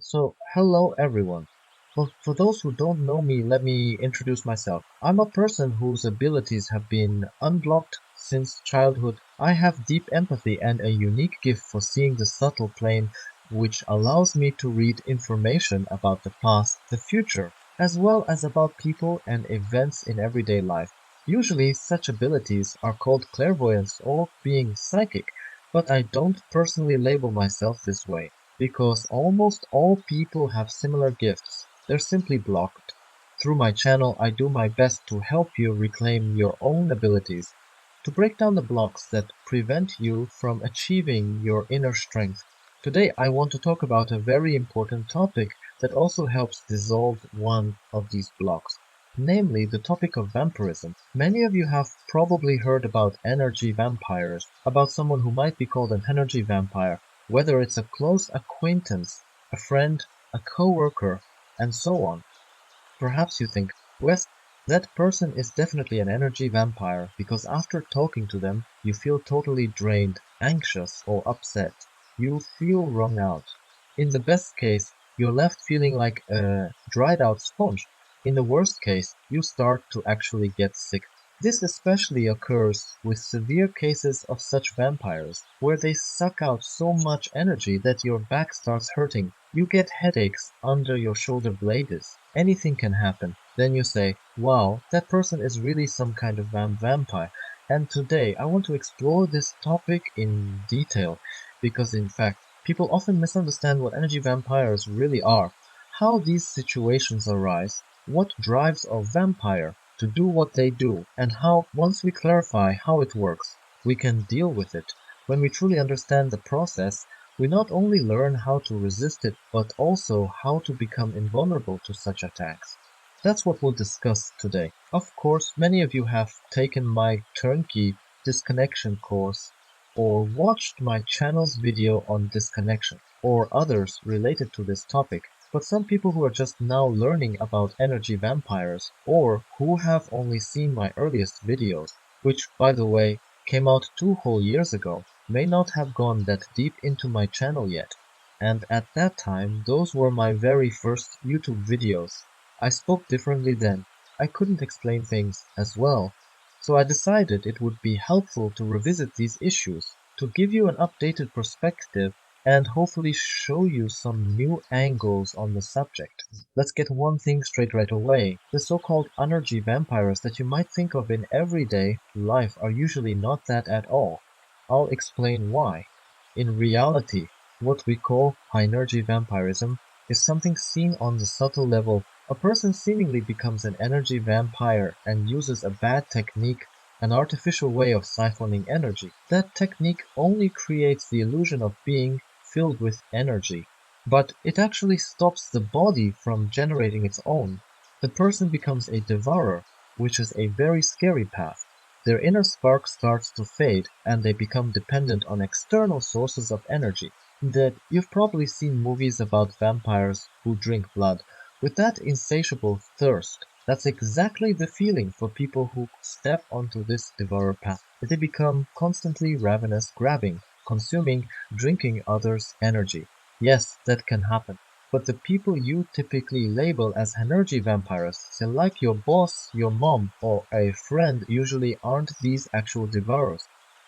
So, hello everyone. For those who don't know me, let me introduce myself. I'm a person whose abilities have been unblocked since childhood. I have deep empathy and a unique gift for seeing the subtle plane, which allows me to read information about the past, the future, as well as about people and events in everyday life. Usually, such abilities are called clairvoyance or being psychic, but I don't personally label myself this way because almost all people have similar gifts. They're simply blocked. Through my channel, I do my best to help you reclaim your own abilities, to break down the blocks that prevent you from achieving your inner strength. Today, I want to talk about a very important topic that also helps dissolve one of these blocks, namely the topic of vampirism. Many of you have probably heard about energy vampires, about someone who might be called an energy vampire, whether it's a close acquaintance, a friend, a coworker, and so on. Perhaps you think, Wes, that person is definitely an energy vampire because after talking to them, you feel totally drained, anxious, or upset. You feel wrung out. In the best case, you're left feeling like a dried out sponge. In the worst case, you start to actually get sick. This especially occurs with severe cases of such vampires, where they suck out so much energy that your back starts hurting. You get headaches under your shoulder blades. Anything can happen. Then you say, wow, that person is really some kind of vampire. And today I want to explore this topic in detail because in fact, people often misunderstand what energy vampires really are, how these situations arise, what drives a vampire to do what they do, and how, once we clarify how it works, we can deal with it. When we truly understand the process, we not only learn how to resist it, but also how to become invulnerable to such attacks. That's what we'll discuss today. Of course, many of you have taken my turnkey disconnection course or watched my channel's video on disconnection or others related to this topic. But some people who are just now learning about energy vampires, or who have only seen my earliest videos, which, by the way, came out 2 whole years ago, may not have gone that deep into my channel yet. And at that time, those were my very first YouTube videos. I spoke differently then. I couldn't explain things as well. So I decided it would be helpful to revisit these issues, to give you an updated perspective and hopefully show you some new angles on the subject. Let's get one thing straight right away. The so-called energy vampires that you might think of in everyday life are usually not that at all. I'll explain why. In reality, what we call high-energy vampirism is something seen on the subtle level. A person seemingly becomes an energy vampire and uses a bad technique, an artificial way of siphoning energy. That technique only creates the illusion of being filled with energy, but it actually stops the body from generating its own. The person becomes a devourer, which is a very scary path. Their inner spark starts to fade, and they become dependent on external sources of energy. That you've probably seen movies about vampires who drink blood. With that insatiable thirst, that's exactly the feeling for people who step onto this devourer path. They become constantly ravenous, grabbing, consuming, drinking others' energy. Yes, that can happen. But the people you typically label as energy vampires, say like your boss, your mom, or a friend, usually aren't these actual devourers.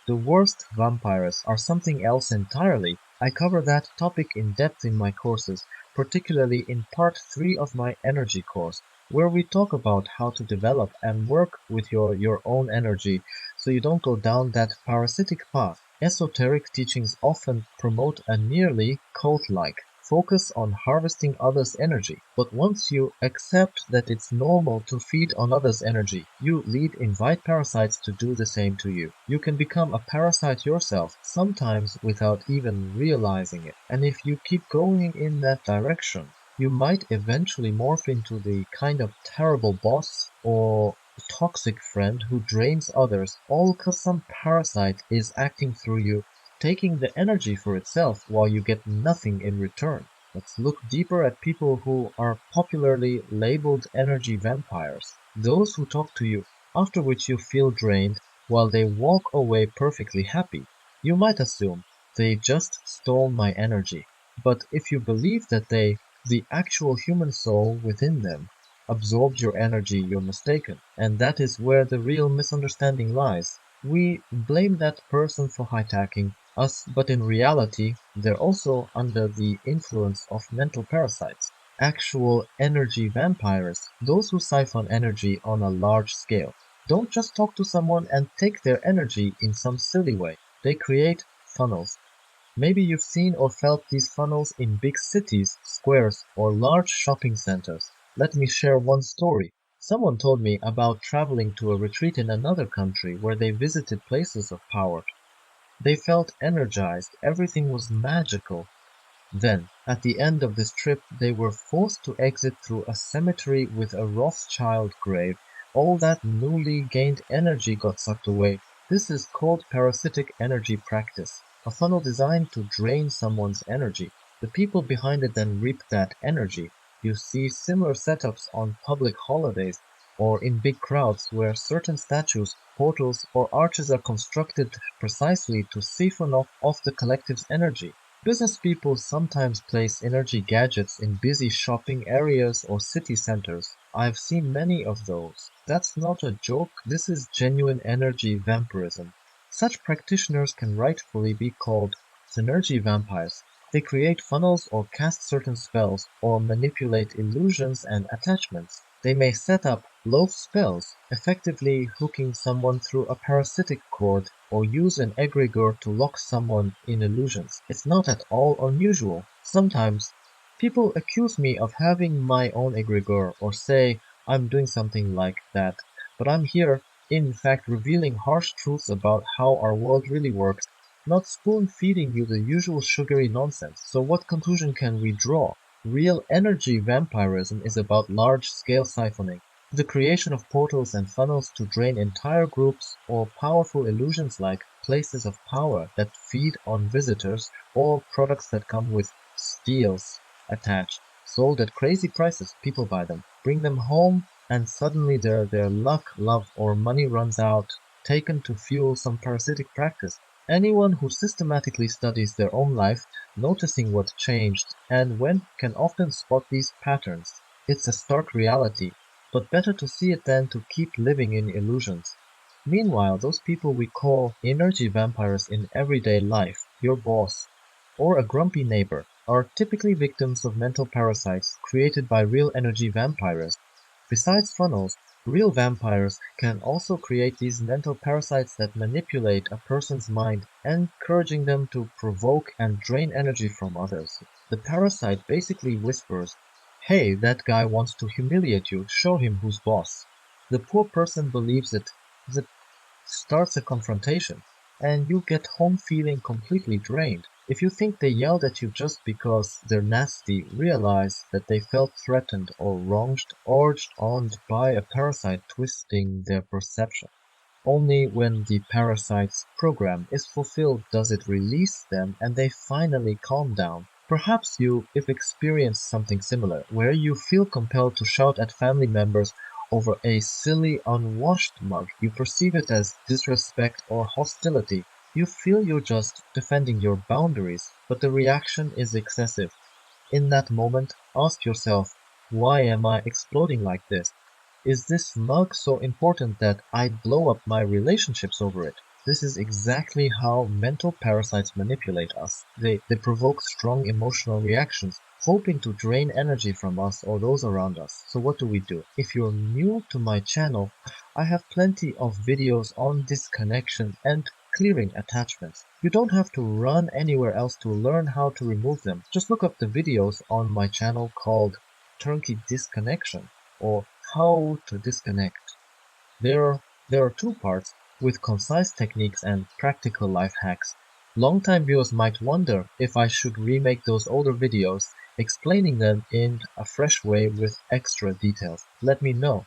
The worst vampires are something else entirely. I cover that topic in depth in my courses, particularly in part 3 of my energy course, where we talk about how to develop and work with your own energy so you don't go down that parasitic path. Esoteric teachings often promote a nearly cult-like focus on harvesting others' energy. But once you accept that it's normal to feed on others' energy, you invite parasites to do the same to you. You can become a parasite yourself, sometimes without even realizing it. And if you keep going in that direction, you might eventually morph into the kind of terrible boss or toxic friend who drains others, all because some parasite is acting through you, taking the energy for itself while you get nothing in return. Let's look deeper at people who are popularly labeled energy vampires. Those who talk to you, after which you feel drained, while they walk away perfectly happy. You might assume, they just stole my energy. But if you believe that they The actual human soul within them absorbed your energy, you're mistaken. And that is where the real misunderstanding lies. We blame that person for hijacking us, but in reality, they're also under the influence of mental parasites. Actual energy vampires, those who siphon energy on a large scale. Don't just talk to someone and take their energy in some silly way. They create funnels. Maybe you've seen or felt these funnels in big cities, squares, or large shopping centers. Let me share one story. Someone told me about traveling to a retreat in another country where they visited places of power. They felt energized, everything was magical. Then, at the end of this trip, they were forced to exit through a cemetery with a Rothschild grave. All that newly gained energy got sucked away. This is called parasitic energy practice, a funnel designed to drain someone's energy. The people behind it then reap that energy. You see similar setups on public holidays or in big crowds where certain statues, portals, or arches are constructed precisely to siphon off the collective's energy. Business people sometimes place energy gadgets in busy shopping areas or city centers. I've seen many of those. That's not a joke, this is genuine energy vampirism. Such practitioners can rightfully be called synergy vampires. They create funnels or cast certain spells or manipulate illusions and attachments. They may set up loaf spells, effectively hooking someone through a parasitic cord, or use an egregor to lock someone in illusions. It's not at all unusual. Sometimes people accuse me of having my own egregor or say I'm doing something like that, but I'm here, in fact, revealing harsh truths about how our world really works, not spoon-feeding you the usual sugary nonsense. So what conclusion can we draw? Real energy vampirism is about large-scale siphoning, the creation of portals and funnels to drain entire groups, or powerful illusions like places of power that feed on visitors, or products that come with steals attached, sold at crazy prices. People buy them, bring them home, and suddenly their luck, love, or money runs out, taken to fuel some parasitic practice. Anyone who systematically studies their own life, noticing what changed and when, can often spot these patterns. It's a stark reality, but better to see it than to keep living in illusions. Meanwhile, those people we call energy vampires in everyday life, your boss, or a grumpy neighbor, are typically victims of mental parasites created by real energy vampires. Besides funnels, real vampires can also create these mental parasites that manipulate a person's mind, encouraging them to provoke and drain energy from others. The parasite basically whispers, "Hey, that guy wants to humiliate you, show him who's boss." The poor person believes it, it starts a confrontation, and you get home feeling completely drained. If you think they yelled at you just because they're nasty, realize that they felt threatened or wronged, urged on by a parasite twisting their perception. Only when the parasite's program is fulfilled does it release them and they finally calm down. Perhaps you've experienced something similar, where you feel compelled to shout at family members over a silly unwashed mug. You perceive it as disrespect or hostility. You feel you're just defending your boundaries, but the reaction is excessive. In that moment, ask yourself, why am I exploding like this? Is this mug so important that I'd blow up my relationships over it? This is exactly how mental parasites manipulate us. They provoke strong emotional reactions, hoping to drain energy from us or those around us. So what do? If you're new to my channel, I have plenty of videos on disconnection and clearing attachments. You don't have to run anywhere else to learn how to remove them. Just look up the videos on my channel called Turnkey Disconnection or How to Disconnect. There are two parts, with concise techniques and practical life hacks. Longtime viewers might wonder if I should remake those older videos, explaining them in a fresh way with extra details. Let me know.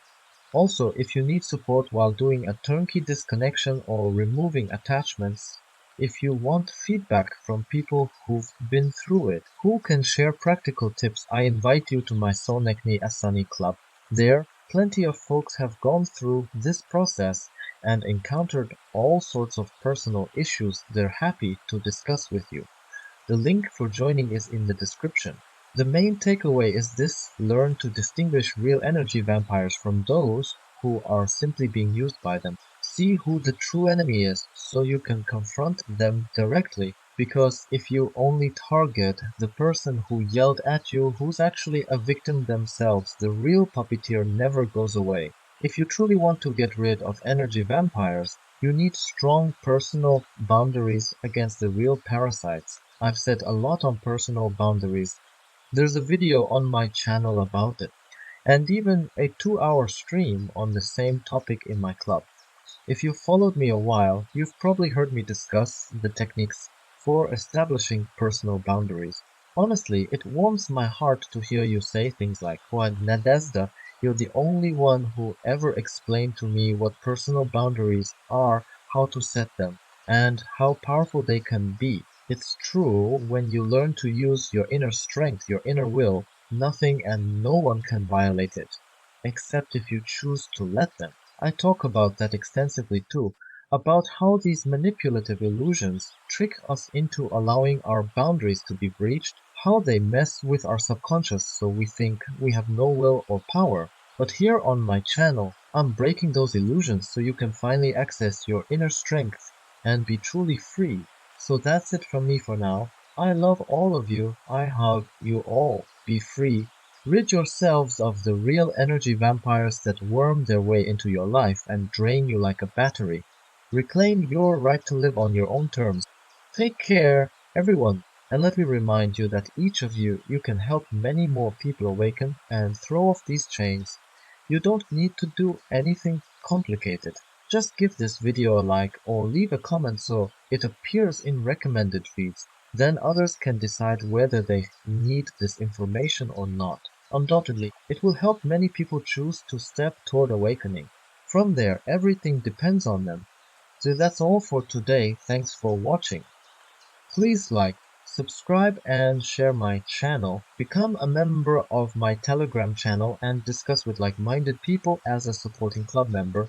Also, if you need support while doing a turnkey disconnection or removing attachments, if you want feedback from people who've been through it, who can share practical tips, I invite you to my Soni Club. There, plenty of folks have gone through this process and encountered all sorts of personal issues they're happy to discuss with you. The link for joining is in the description. The main takeaway is this: learn to distinguish real energy vampires from those who are simply being used by them. See who the true enemy is so you can confront them directly. Because if you only target the person who yelled at you, who's actually a victim themselves, the real puppeteer never goes away. If you truly want to get rid of energy vampires, you need strong personal boundaries against the real parasites. I've said a lot on personal boundaries. There's a video on my channel about it, and even a 2-hour stream on the same topic in my club. If you've followed me a while, you've probably heard me discuss the techniques for establishing personal boundaries. Honestly, it warms my heart to hear you say things like, "Juan Nadezda, you're the only one who ever explained to me what personal boundaries are, how to set them, and how powerful they can be." It's true, when you learn to use your inner strength, your inner will, nothing and no one can violate it, except if you choose to let them. I talk about that extensively too, about how these manipulative illusions trick us into allowing our boundaries to be breached, how they mess with our subconscious so we think we have no will or power. But here on my channel, I'm breaking those illusions so you can finally access your inner strength and be truly free. So that's it from me for now. I love all of you. I hug you all. Be free. Rid yourselves of the real energy vampires that worm their way into your life and drain you like a battery. Reclaim your right to live on your own terms. Take care, everyone, and let me remind you that each of you can help many more people awaken and throw off these chains. You don't need to do anything complicated. Just give this video a like or leave a comment so it appears in recommended feeds. Then others can decide whether they need this information or not. Undoubtedly, it will help many people choose to step toward awakening. From there, everything depends on them. So that's all for today. Thanks for watching. Please like, subscribe and share my channel. Become a member of my Telegram channel and discuss with like-minded people as a supporting club member.